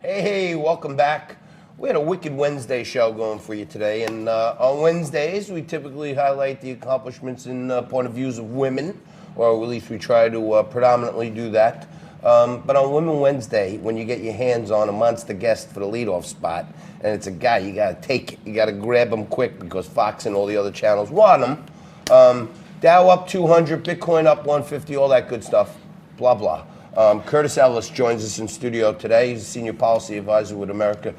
Hey, welcome back. We had a Wicked Wednesday show going for you today, and on Wednesdays we typically highlight the accomplishments and point of views of women, or at least we try to predominantly do that. But on Women Wednesday, when you get your hands on a monster guest for the leadoff spot, and it's a guy, you gotta take it. You gotta grab him quick because Fox and all the other channels want him. Dow up 200, Bitcoin up 150, all that good stuff, blah, blah. Curtis Ellis joins us in studio today. He's a senior policy advisor with America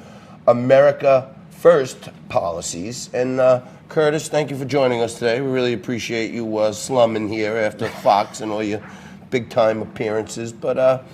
First Policies. And Curtis, thank you for joining us today. We really appreciate you slumming here after Fox and all your big-time appearances. But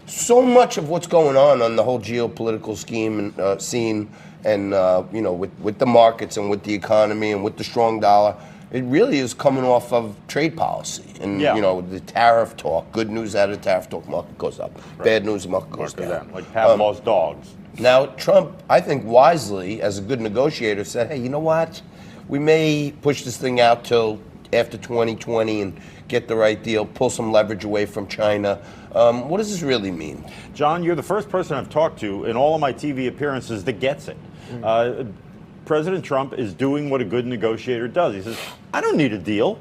so much of what's going on the whole geopolitical scheme and scene, and with the markets and with the economy and with the strong dollar, it really is coming off of trade policy and the tariff talk. Good news out of the tariff talk, market goes up. Right. Bad news, the market goes down. Like Pavlov's dogs. Now, Trump, I think wisely, as a good negotiator, said, hey, you know what? We may push this thing out till after 2020 and get the right deal, pull some leverage away from China. What does this really mean? John, you're the first person I've talked to in all of my TV appearances that gets it. President Trump is doing what a good negotiator does. He says, I don't need a deal.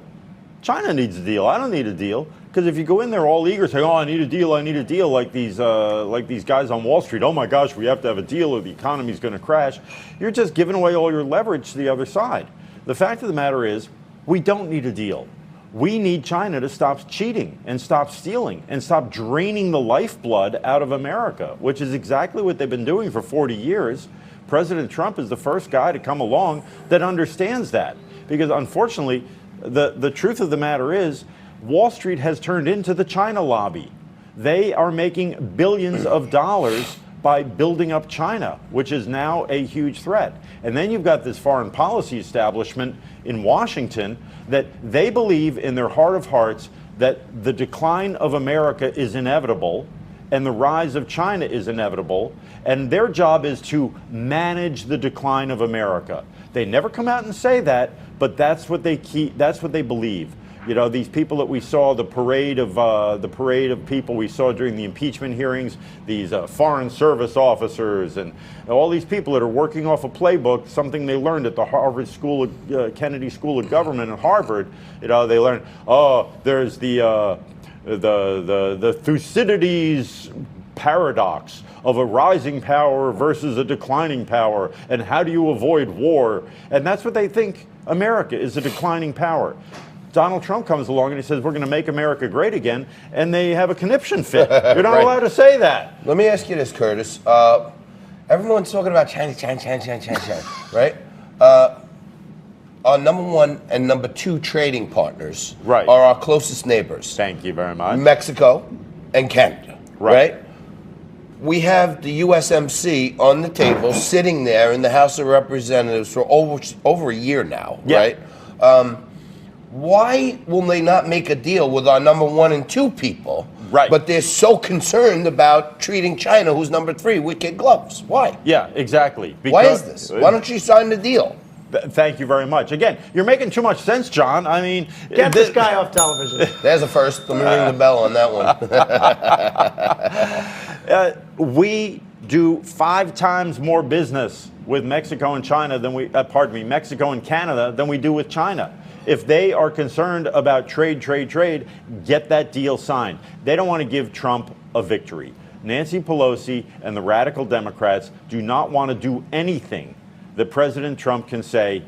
China needs a deal. I don't need a deal. Because if you go in there all eager saying, oh, I need a deal, like these guys on Wall Street, oh my gosh, we have to have a deal or the economy's going to crash, you're just giving away all your leverage to the other side. The fact of the matter is, we don't need a deal. We need China to stop cheating and stop stealing and stop draining the lifeblood out of America, which is exactly what they've been doing for 40 years. President Trump is the first guy to come along that understands that. Because unfortunately, the truth of the matter is, Wall Street has turned into the China lobby. They are making billions of dollars by building up China, which is now a huge threat. And then you've got this foreign policy establishment in Washington that they believe in their heart of hearts that the decline of America is inevitable and the rise of China is inevitable, and their job is to manage the decline of America. They never come out and say that, but that's what they believe. You know, these people that we saw, the parade of people we saw during the impeachment hearings, these foreign service officers and all these people that are working off a playbook, something they learned at the Harvard School of Kennedy School of Government at Harvard. You know, they learned, there's the Thucydides paradox of a rising power versus a declining power, and how do you avoid war? And that's what they think America is, a declining power. Donald Trump comes along and he says, we're going to make America great again, and they have a conniption fit. You're not allowed to say that. Let me ask you this, Curtis. Everyone's talking about China, right? Our number one and number two trading partners are our closest neighbors. Thank you very much. Mexico and Canada, right? We have the USMC on the table, sitting there in the House of Representatives for over a year now, right? Why will they not make a deal with our number one and two people? Right. But they're so concerned about treating China, who's number three, with kid gloves. Why? Yeah, exactly. Why is this? Why don't you sign the deal? Thank you very much. Again, you're making too much sense, John. I mean, get this guy off television. There's a first. Let me ring the bell on that one. We do 5 times more business with Mexico and China than Mexico and Canada than we do with China. If they are concerned about trade, get that deal signed. They don't want to give Trump a victory. Nancy Pelosi and the radical Democrats do not want to do anything that President Trump can say,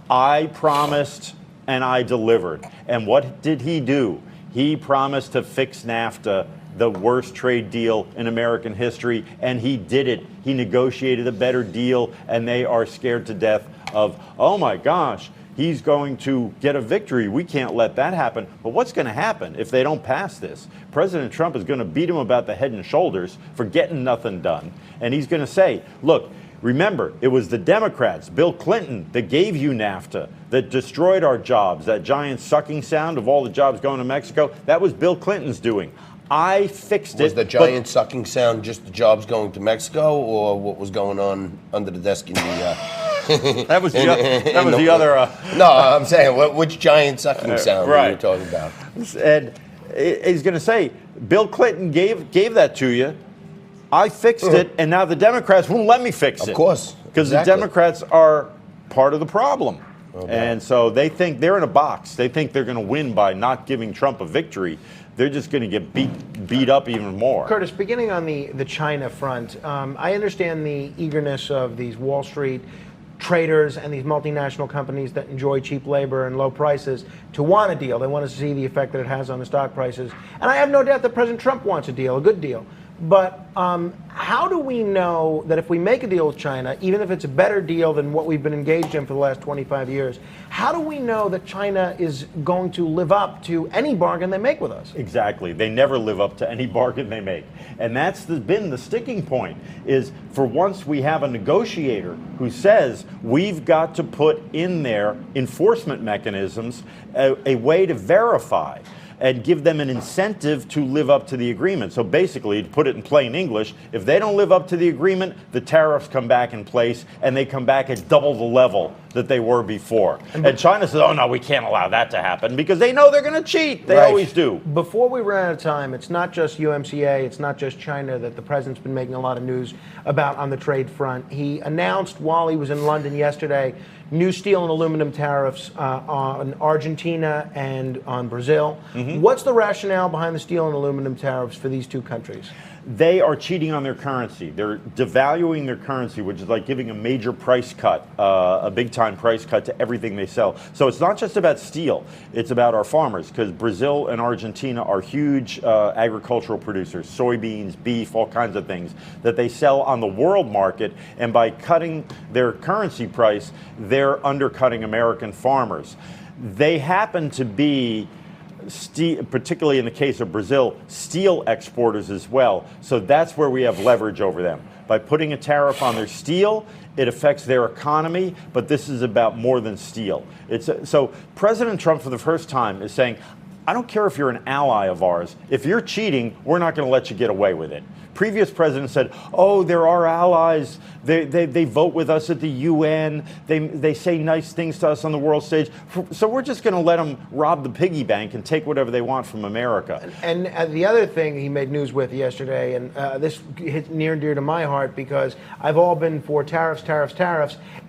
I promised and I delivered. And what did he do? He promised to fix NAFTA, the worst trade deal in American history, and he did it. He negotiated a better deal, and they are scared to death of, oh my gosh, he's going to get a victory. We can't let that happen. But what's going to happen if they don't pass this? President Trump is going to beat him about the head and shoulders for getting nothing done. And he's going to say, look, remember, it was the Democrats, Bill Clinton, that gave you NAFTA, that destroyed our jobs, that giant sucking sound of all the jobs going to Mexico. That was Bill Clinton's doing. I fixed it. Was the giant sucking sound just the jobs going to Mexico, or what was going on under the desk in the... that was the other... No, I'm saying, which giant sucking sound are you talking about? And he's going to say, Bill Clinton gave that to you. I fixed it, and now the Democrats won't let me fix it. Of course. Because Exactly. the Democrats are part of the problem. And so they think they're in a box. They think they're going to win by not giving Trump a victory. They're just going to get beat up even more. Curtis, beginning on the China front, I understand the eagerness of these Wall Street traders and these multinational companies that enjoy cheap labor and low prices to want a deal. They want to see the effect that it has on the stock prices. And I have no doubt that President Trump wants a deal, a good deal. But how do we know that if we make a deal with China, even if it's a better deal than what we've been engaged in for the last 25 years, how do we know that China is going to live up to any bargain they make with us? Exactly. They never live up to any bargain they make. And that's been the sticking point, is for once we have a negotiator who says we've got to put in there enforcement mechanisms, a way to verify and give them an incentive to live up to the agreement. So basically, to put it in plain English, if they don't live up to the agreement, the tariffs come back in place, and they come back at double the level that they were before. And China says, oh, no, we can't allow that to happen, because they know they're going to cheat. They always do. Before we run out of time, it's not just UMCA, it's not just China that the president's been making a lot of news about on the trade front. He announced while he was in London yesterday new steel and aluminum tariffs on Argentina and on Brazil. What's the rationale behind the steel and aluminum tariffs for these two countries? They are cheating on their currency. They're devaluing their currency, which is like giving a major price cut, a big-time price cut to everything they sell. So it's not just about steel. It's about our farmers, because Brazil and Argentina are huge agricultural producers, soybeans, beef, all kinds of things that they sell on the world market. And by cutting their currency price, they're undercutting American farmers. They happen to be, particularly in the case of Brazil, steel exporters as well. So that's where we have leverage over them. By putting a tariff on their steel, it affects their economy, but this is about more than steel. So President Trump, for the first time, is saying, I don't care if you're an ally of ours. If you're cheating, we're not going to let you get away with it. Previous presidents said, oh, they're our allies. They vote with us at the UN. They say nice things to us on the world stage. So we're just going to let them rob the piggy bank and take whatever they want from America. And the other thing he made news with yesterday, and this hits near and dear to my heart, because I've all been for tariffs,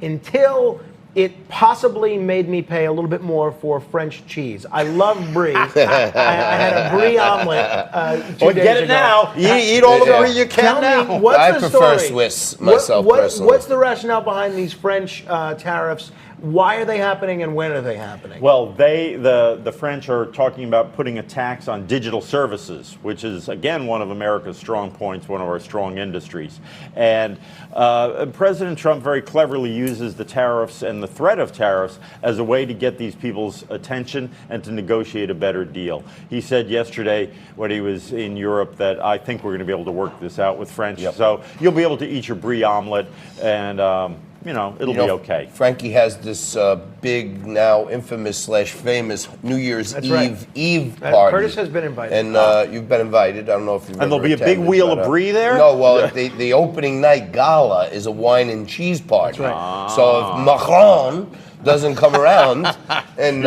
until it possibly made me pay a little bit more for French cheese. I love brie. I had a brie omelet 2 days ago. Get it now. You eat all the brie you can now. Tell me, what's I the prefer story? Swiss myself personally. What's the rationale behind these French tariffs? Why are they happening, and when are they happening? Well, the French are talking about putting a tax on digital services, which is, again, one of America's strong points, one of our strong industries. And President Trump very cleverly uses the tariffs and the threat of tariffs as a way to get these people's attention and to negotiate a better deal. He said yesterday when he was in Europe that I think we're going to be able to work this out with French. Yep. So you'll be able to eat your brie omelet, and it'll be okay. Frankie has this big, now infamous/famous New Year's Eve party. Curtis has been invited. And you've been invited. I don't know if you've And there'll be a big wheel of brie there? No, well, the opening night gala is a wine and cheese party. That's right. So if Macron doesn't come around and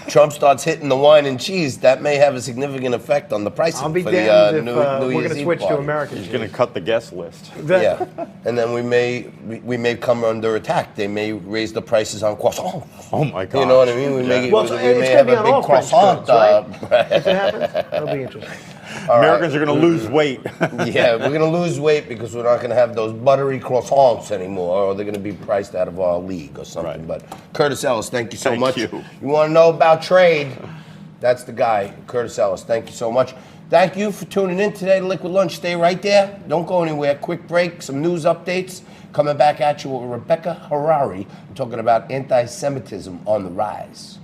Trump starts hitting the wine and cheese, that may have a significant effect on the pricing. I'll be for damned the if New we're Year's going to Eve switch to party. American He's cheese. going to cut the guest list. Yeah, and then we may come under attack. They may raise the prices on croissants. Oh my God! You know what I mean? We may, Well, we it's may going have to be a on big all French croissant. goods, right? If it happens, that'll be interesting. Americans are going to lose weight. Yeah, we're going to lose weight because we're not going to have those buttery croissants anymore, or they're going to be priced out of our league or something. Right. But Curtis Ellis, thank you so Thank much. you. You want to know about trade? That's the guy, Curtis Ellis. Thank you so much. Thank you for tuning in today to Liquid Lunch. Stay right there. Don't go anywhere. Quick break, some news updates. Coming back at you with Rebecca Harari. I'm talking about anti-Semitism on the rise.